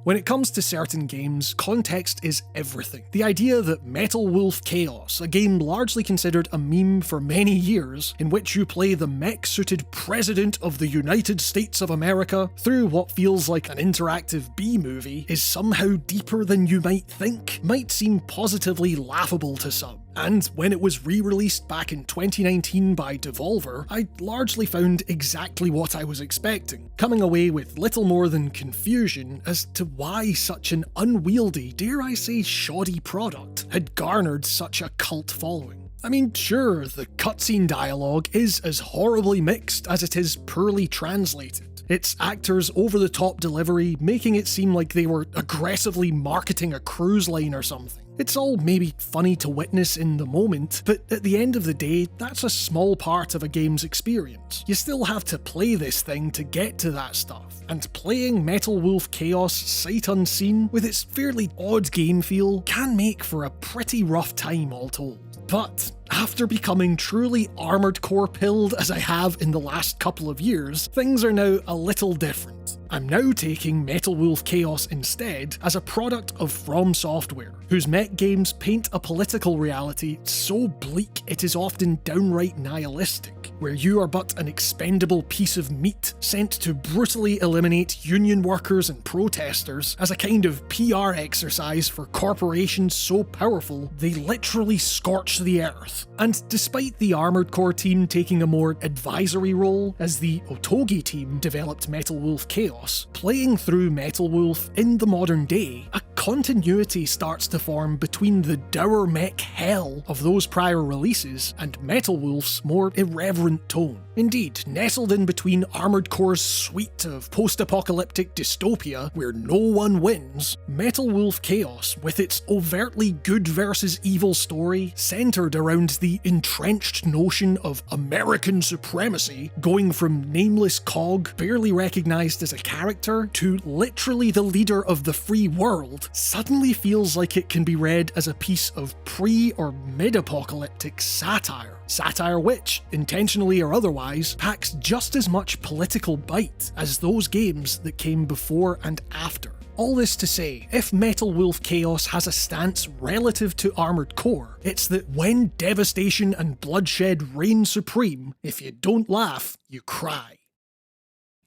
When it comes to certain games, context is everything. The idea that Metal Wolf Chaos, a game largely considered a meme for many years, in which you play the mech-suited President of the United States of America through what feels like an interactive B-movie, is somehow deeper than you might think, might seem positively laughable to some. And when it was re-released back in 2019 by Devolver, I largely found exactly what I was expecting, coming away with little more than confusion as to why such an unwieldy, dare I say shoddy product had garnered such a cult following. I mean, sure, the cutscene dialogue is as horribly mixed as it is poorly translated. It's actors' over-the-top delivery making it seem like they were aggressively marketing a cruise line or something. It's all maybe funny to witness in the moment, but at the end of the day, that's a small part of a game's experience. You still have to play this thing to get to that stuff, and playing Metal Wolf Chaos sight unseen, with its fairly odd game feel, can make for a pretty rough time all told. But after becoming truly Armored Core pilled as I have in the last couple of years, things are now a little different. I'm now taking Metal Wolf Chaos instead as a product of From Software, whose mech games paint a political reality so bleak it is often downright nihilistic, where you are but an expendable piece of meat sent to brutally eliminate union workers and protesters as a kind of PR exercise for corporations so powerful they literally scorch the earth. And despite the Armored Core team taking a more advisory role as the Otogi team developed Metal Wolf Chaos, playing through Metal Wolf in the modern day, a continuity starts to form between the dour mech hell of those prior releases and Metal Wolf's more irreverent tone. Indeed, nestled in between Armored Core's suite of post-apocalyptic dystopia where no one wins, Metal Wolf Chaos, with its overtly good versus evil story centered around the entrenched notion of American supremacy, going from nameless cog, barely recognized as a character, to literally the leader of the free world, suddenly feels like it can be read as a piece of pre- or mid-apocalyptic satire. Satire which, intentionally or otherwise, packs just as much political bite as those games that came before and after. All this to say, if Metal Wolf Chaos has a stance relative to Armored Core, it's that when devastation and bloodshed reign supreme, if you don't laugh, you cry.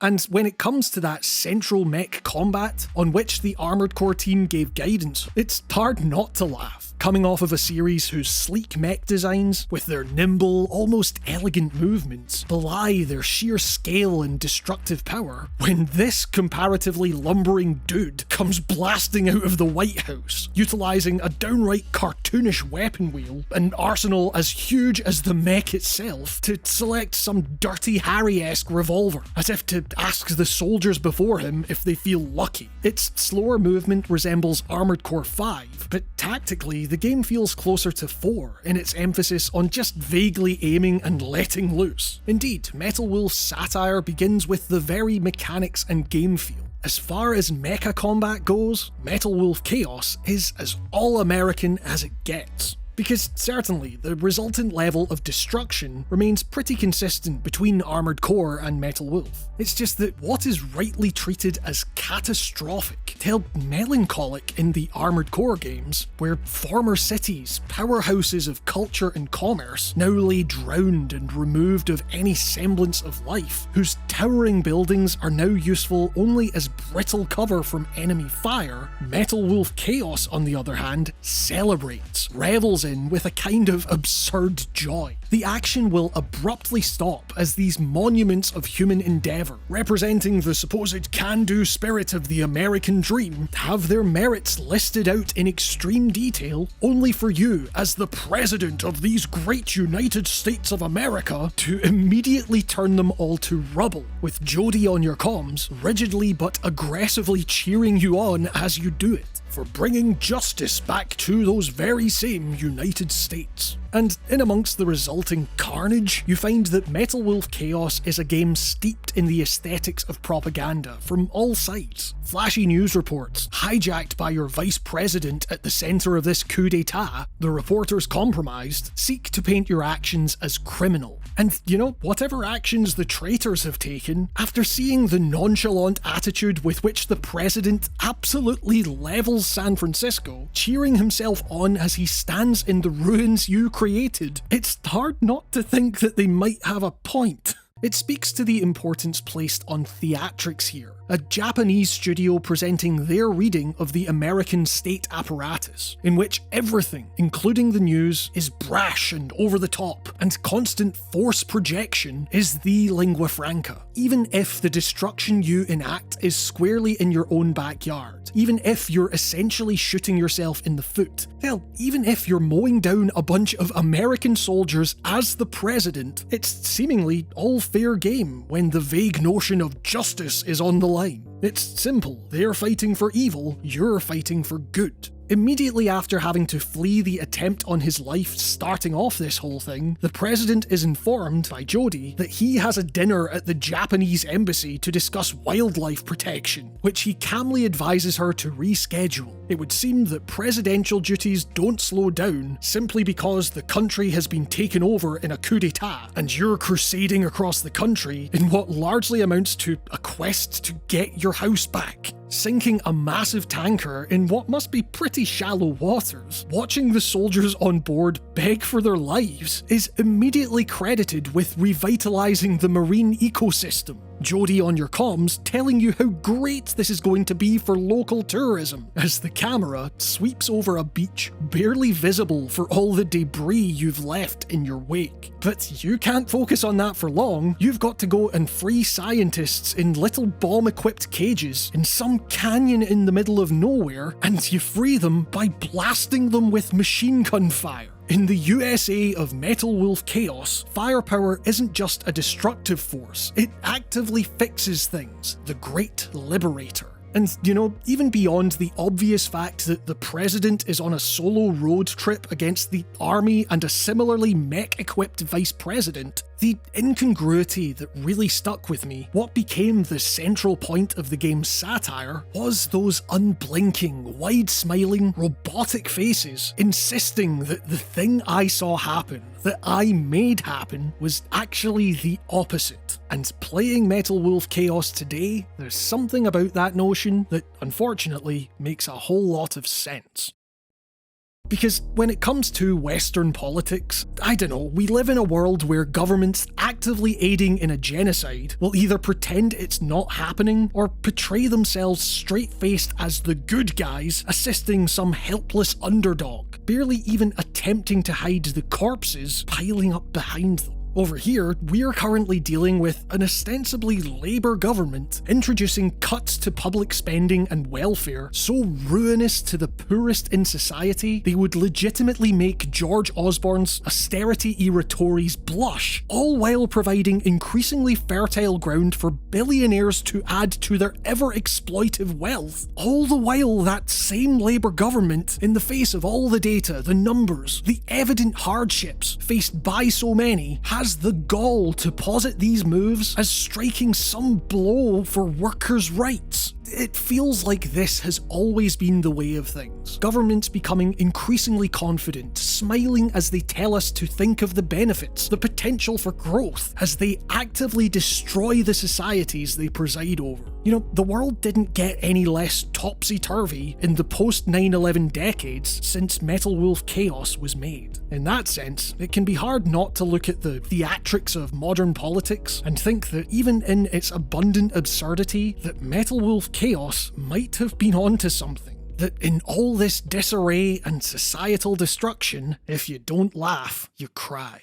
And when it comes to that central mech combat, on which the Armored Core team gave guidance, it's hard not to laugh. Coming off of a series whose sleek mech designs, with their nimble, almost elegant movements, belie their sheer scale and destructive power, when this comparatively lumbering dude comes blasting out of the White House, utilising a downright cartoonish weapon wheel, an arsenal as huge as the mech itself, to select some Dirty Harry-esque revolver, as if to ask the soldiers before him if they feel lucky. Its slower movement resembles Armored Core 5, but tactically the game feels closer to 4 in its emphasis on just vaguely aiming and letting loose. Indeed, Metal Wolf's satire begins with the very mechanics and game feel. As far as mecha combat goes, Metal Wolf Chaos is as all-American as it gets. Because certainly, the resultant level of destruction remains pretty consistent between Armored Core and Metal Wolf. It's just that what is rightly treated as catastrophic felt melancholic in the Armored Core games, where former cities, powerhouses of culture and commerce, now lay drowned and removed of any semblance of life, whose towering buildings are now useful only as brittle cover from enemy fire, Metal Wolf Chaos, on the other hand, celebrates, revels in with a kind of absurd joy. The action will abruptly stop as these monuments of human endeavour, representing the supposed can-do spirit of the American dream, have their merits listed out in extreme detail, only for you, as the President of these great United States of America, to immediately turn them all to rubble, with Jodie on your comms, rigidly but aggressively cheering you on as you do it, for bringing justice back to those very same United States. And in amongst the resulting carnage, you find that Metal Wolf Chaos is a game steeped in the aesthetics of propaganda from all sides. Flashy news reports, hijacked by your vice president at the centre of this coup d'etat, the reporters compromised, seek to paint your actions as criminal, And whatever actions the traitors have taken, after seeing the nonchalant attitude with which the president absolutely levels San Francisco, cheering himself on as he stands in the ruins you created, it's hard not to think that they might have a point. It speaks to the importance placed on theatrics here, a Japanese studio presenting their reading of the American state apparatus, in which everything, including the news, is brash and over the top, and constant force projection is the lingua franca. Even if the destruction you enact is squarely in your own backyard, even if you're essentially shooting yourself in the foot, hell, even if you're mowing down a bunch of American soldiers as the president, it's seemingly all fair game when the vague notion of justice is on the line. It's simple. They're fighting for evil, you're fighting for good. Immediately after having to flee the attempt on his life starting off this whole thing, the president is informed by Jodie that he has a dinner at the Japanese embassy to discuss wildlife protection, which he calmly advises her to reschedule. It would seem that presidential duties don't slow down simply because the country has been taken over in a coup d'etat, and you're crusading across the country in what largely amounts to a quest to get your house back. Sinking a massive tanker in what must be pretty shallow waters, watching the soldiers on board beg for their lives is immediately credited with revitalizing the marine ecosystem. Jodie on your comms telling you how great this is going to be for local tourism, as the camera sweeps over a beach barely visible for all the debris you've left in your wake. But you can't focus on that for long. You've got to go and free scientists in little bomb-equipped cages in some canyon in the middle of nowhere, and you free them by blasting them with machine gun fire. In the USA of Metal Wolf Chaos, firepower isn't just a destructive force, it actively fixes things. The Great Liberator. And, even beyond the obvious fact that the president is on a solo road trip against the army and a similarly mech-equipped vice president, the incongruity that really stuck with me, what became the central point of the game's satire, was those unblinking, wide-smiling, robotic faces insisting that the thing I saw happen, that I made happen, was actually the opposite. And playing Metal Wolf Chaos today, there's something about that notion that, unfortunately, makes a whole lot of sense. Because when it comes to Western politics, I don't know, we live in a world where governments actively aiding in a genocide will either pretend it's not happening or portray themselves straight-faced as the good guys assisting some helpless underdog, barely even attempting to hide the corpses piling up behind them. Over here, we're currently dealing with an ostensibly Labour government introducing cuts to public spending and welfare so ruinous to the poorest in society they would legitimately make George Osborne's austerity-era Tories blush, all while providing increasingly fertile ground for billionaires to add to their ever-exploitive wealth. All the while that same Labour government, in the face of all the data, the numbers, the evident hardships faced by so many, has the gall to posit these moves as striking some blow for workers' rights. It feels like this has always been the way of things. Governments becoming increasingly confident, smiling as they tell us to think of the benefits, the potential for growth, as they actively destroy the societies they preside over. The world didn't get any less topsy-turvy in the post-9/11 decades since Metal Wolf Chaos was made. In that sense, it can be hard not to look at the theatrics of modern politics and think that even in its abundant absurdity, that Metal Wolf Chaos might have been onto something. That in all this disarray and societal destruction, if you don't laugh, you cry.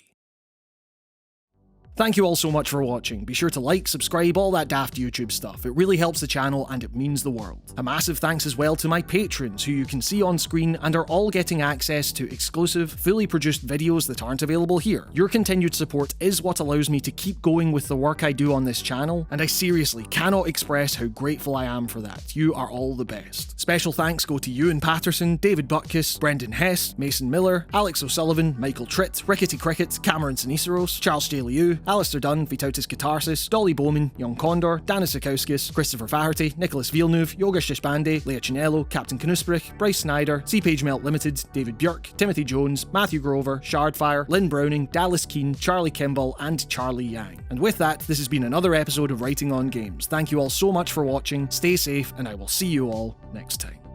Thank you all so much for watching. Be sure to like, subscribe, all that daft YouTube stuff. It really helps the channel and it means the world. A massive thanks as well to my patrons, who you can see on screen and are all getting access to exclusive, fully produced videos that aren't available here. Your continued support is what allows me to keep going with the work I do on this channel, and I seriously cannot express how grateful I am for that. You are all the best. Special thanks go to Ewan Patterson, David Butkus, Brendan Hess, Mason Miller, Alex O'Sullivan, Michael Tritt, Rickety Cricket, Cameron Siniceros, Charles J. Liu, Alistair Dunn, Vitautis Catharsis, Dolly Bowman, Young Condor, Danis Sakauskas, Christopher Faherty, Nicholas Villeneuve, Yoga Shishbande, Leah Chinello, Captain Knusprig, Bryce Snyder, C-Page Melt Limited, David Björk, Timothy Jones, Matthew Grover, Shardfire, Lynn Browning, Dallas Keane, Charlie Kimball, and Charlie Yang. And with that, this has been another episode of Writing on Games. Thank you all so much for watching, stay safe, and I will see you all next time.